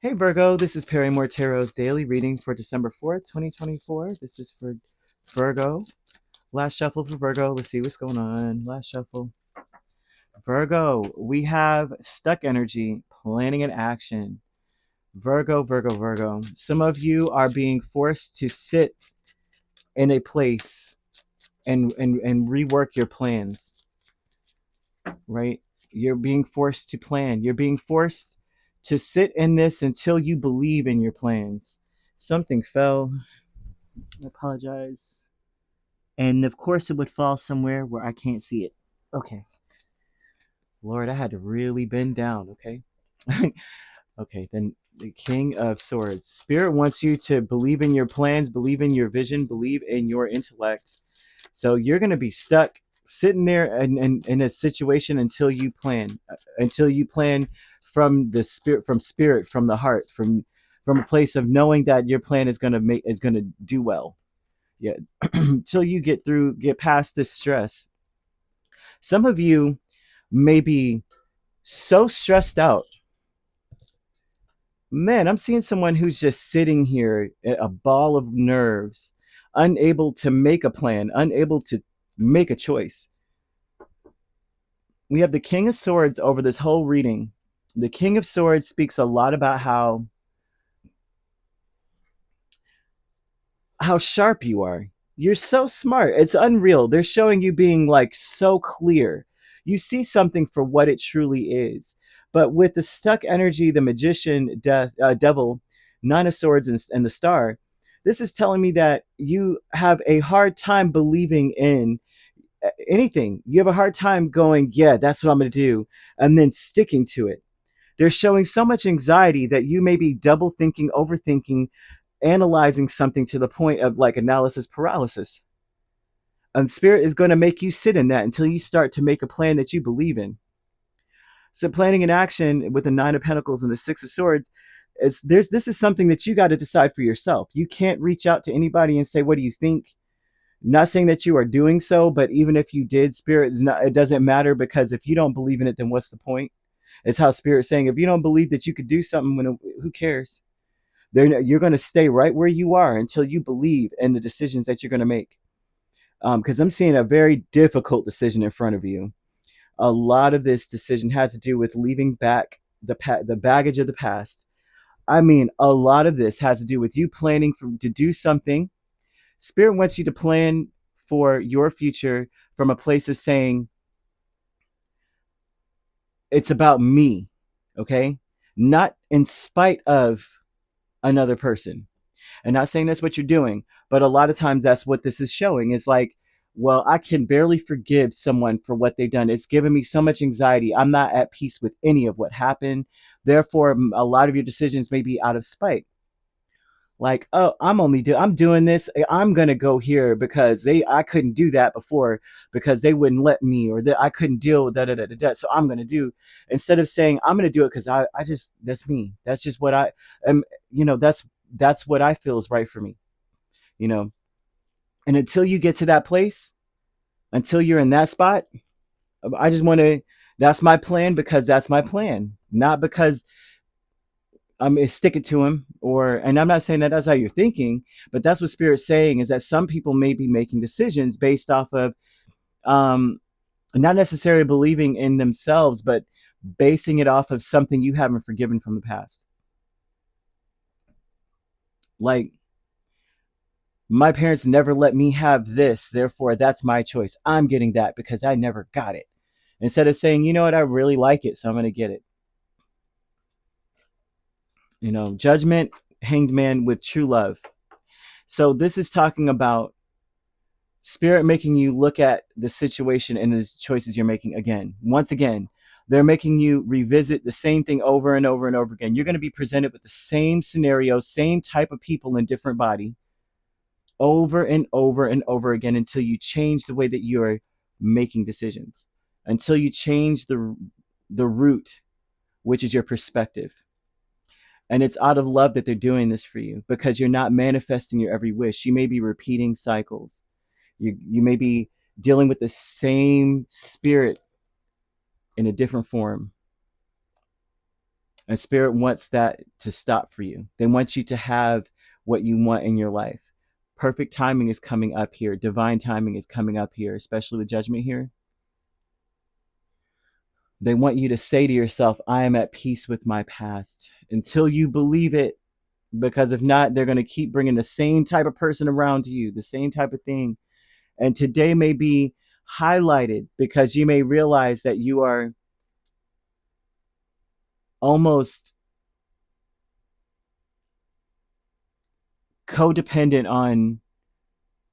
Hey Virgo, this is Perrymore Tarot's daily reading for December 4th, 2024. This is for Virgo. Last shuffle for Virgo. Let's see what's going on. Last shuffle. Virgo, we have stuck energy, planning and action. Virgo, Virgo, Virgo. Some of you are being forced to sit in a place and rework your plans, right? You're being forced to plan. You're being forced to sit in this until you believe in your plans. Something fell. I apologize. And of course, it would fall somewhere where I can't see it. Okay. Lord, I had to really bend down. Okay. Okay. Then the King of Swords. Spirit wants you to believe in your plans, believe in your vision, believe in your intellect. So you're going to be stuck sitting there in a situation until you plan from the spirit, from the heart, from a place of knowing that your plan is going to do well. Yeah. Until you get past this stress. Some of you may be so stressed out. Man, I'm seeing someone who's just sitting here, a ball of nerves, unable to make a plan, unable to make a choice. We have the King of Swords over this whole reading. The King of Swords speaks a lot about how sharp you are. You're so smart. It's unreal. They're showing you being like so clear. You see something for what it truly is. But with the stuck energy, the magician, devil, nine of swords, and the star, this is telling me that you have a hard time believing in anything. You have a hard time going, yeah, that's what I'm going to do, and then sticking to it. They're showing so much anxiety that you may be double thinking, overthinking, analyzing something to the point of like analysis paralysis. And spirit is going to make you sit in that until you start to make a plan that you believe in. So planning and action with the nine of pentacles and the six of swords, this is something that you got to decide for yourself. You can't reach out to anybody and say, what do you think? Not saying that you are doing so, but even if you did, spirit is not, it doesn't matter, because if you don't believe in it, then what's the point? It's how spirit's saying, if you don't believe that you could do something, who cares? You're going to stay right where you are until you believe in the decisions that you're going to make. Because I'm seeing a very difficult decision in front of you. A lot of this decision has to do with leaving back the baggage of the past. I mean, a lot of this has to do with you planning to do something. Spirit wants you to plan for your future from a place of saying, it's about me, okay? Not in spite of another person. And not saying that's what you're doing, but a lot of times that's what this is showing, is like, well, I can barely forgive someone for what they've done. It's given me so much anxiety. I'm not at peace with any of what happened. Therefore, a lot of your decisions may be out of spite. Like, oh, I'm doing this. I'm gonna go here because I couldn't do that before because they wouldn't let me, or that I couldn't deal with that. So I'm gonna do, instead of saying I'm gonna do it because I just, that's me. That's just what I am. That's what I feel is right for me. You know, and until you get to that place, until you're in that spot, I just want to. That's my plan because that's my plan, not because I'm sticking to him. Or, and I'm not saying that that's how you're thinking, but that's what Spirit's saying, is that some people may be making decisions based off of um, not necessarily believing in themselves, but basing it off of something you haven't forgiven from the past. Like, my parents never let me have this, therefore that's my choice. I'm getting that because I never got it. Instead of saying, you know what, I really like it, so I'm going to get it. Judgment, hanged man with true love. So this is talking about spirit making you look at the situation and the choices you're making again. Once again, they're making you revisit the same thing over and over and over again. You're going to be presented with the same scenario, same type of people in different body, over and over and over again, until you change the way that you're making decisions, until you change the root, which is your perspective. And it's out of love that they're doing this for you, because you're not manifesting your every wish. You may be repeating cycles. You may be dealing with the same spirit in a different form. And Spirit wants that to stop for you. They want you to have what you want in your life. Perfect timing is coming up here. Divine timing is coming up here, especially with Judgment here. They want you to say to yourself, I am at peace with my past, until you believe it. Because if not, they're going to keep bringing the same type of person around to you, the same type of thing. And today may be highlighted because you may realize that you are almost codependent on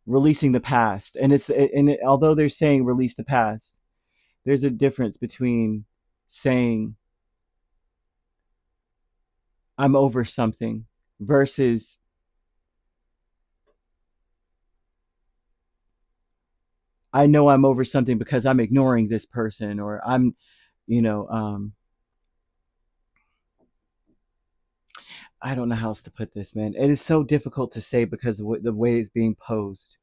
releasing the past. Although they're saying release the past, there's a difference between saying I'm over something versus I know I'm over something because I'm ignoring this person, or I'm, you know, I don't know how else to put this, man. It is so difficult to say because of the way it's being posed.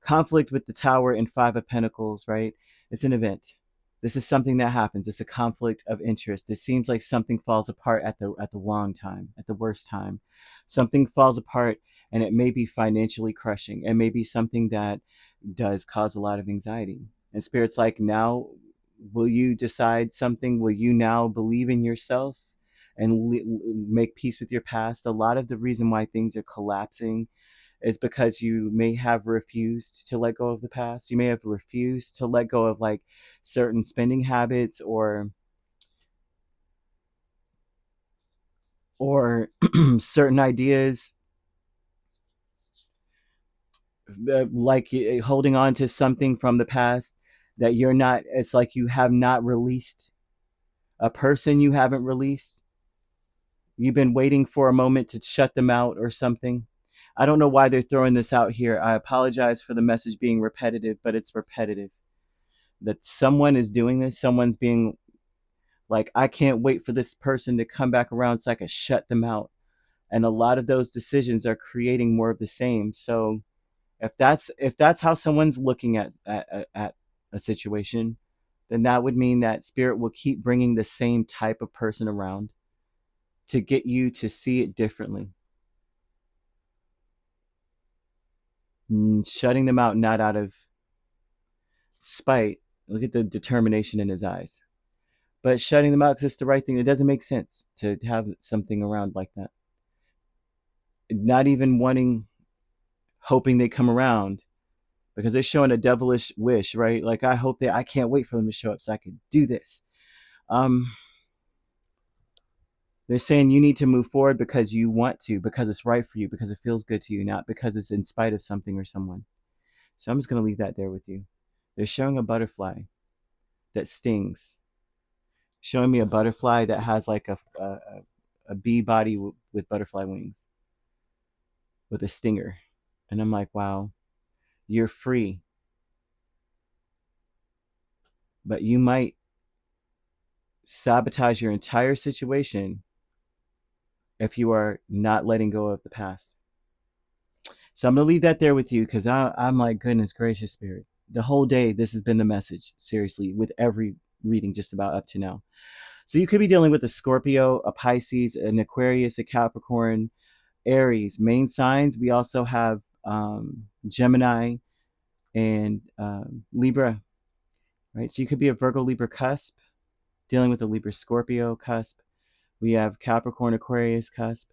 Conflict with the Tower and Five of Pentacles, right? It's an event. This is something that happens. It's a conflict of interest. It seems like something falls apart at the wrong time, at the worst time. Something falls apart, and it may be financially crushing. It may be something that does cause a lot of anxiety. And Spirit's like, now, will you decide something? Will you now believe in yourself and make peace with your past? A lot of the reason why things are collapsing is because you may have refused to let go of the past. You may have refused to let go of like certain spending habits or certain ideas, like holding on to something from the past that you're not, it's like you have not released, a person you haven't released. You've been waiting for a moment to shut them out or something. I don't know why they're throwing this out here. I apologize for the message being repetitive, but it's repetitive. That someone is doing this, someone's being like, I can't wait for this person to come back around so I can shut them out. And a lot of those decisions are creating more of the same. So if that's how someone's looking at a situation, then that would mean that Spirit will keep bringing the same type of person around to get you to see it differently. Shutting them out, not out of spite. Look at the determination in his eyes. But shutting them out because it's the right thing. It doesn't make sense to have something around like that. Not even wanting, hoping they come around because they're showing a devilish wish, right? Like, I can't wait for them to show up so I can do this. They're saying you need to move forward because you want to, because it's right for you, because it feels good to you, not because it's in spite of something or someone. So I'm just going to leave that there with you. They're showing a butterfly that stings, showing me a butterfly that has like a bee body with butterfly wings with a stinger. And I'm like, wow, you're free. But you might sabotage your entire situation if you are not letting go of the past. So I'm going to leave that there with you because I'm like, goodness gracious, Spirit. The whole day, this has been the message, seriously, with every reading just about up to now. So you could be dealing with a Scorpio, a Pisces, an Aquarius, a Capricorn, Aries. Main signs, we also have Gemini and Libra, right? So you could be a Virgo, Libra cusp, dealing with a Libra, Scorpio cusp. We have Capricorn, Aquarius cusp.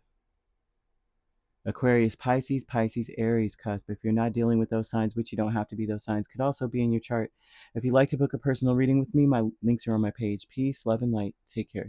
Aquarius, Pisces, Pisces, Aries cusp. If you're not dealing with those signs, which you don't have to be, those signs could also be in your chart. If you'd like to book a personal reading with me, my links are on my page. Peace, love, and light. Take care.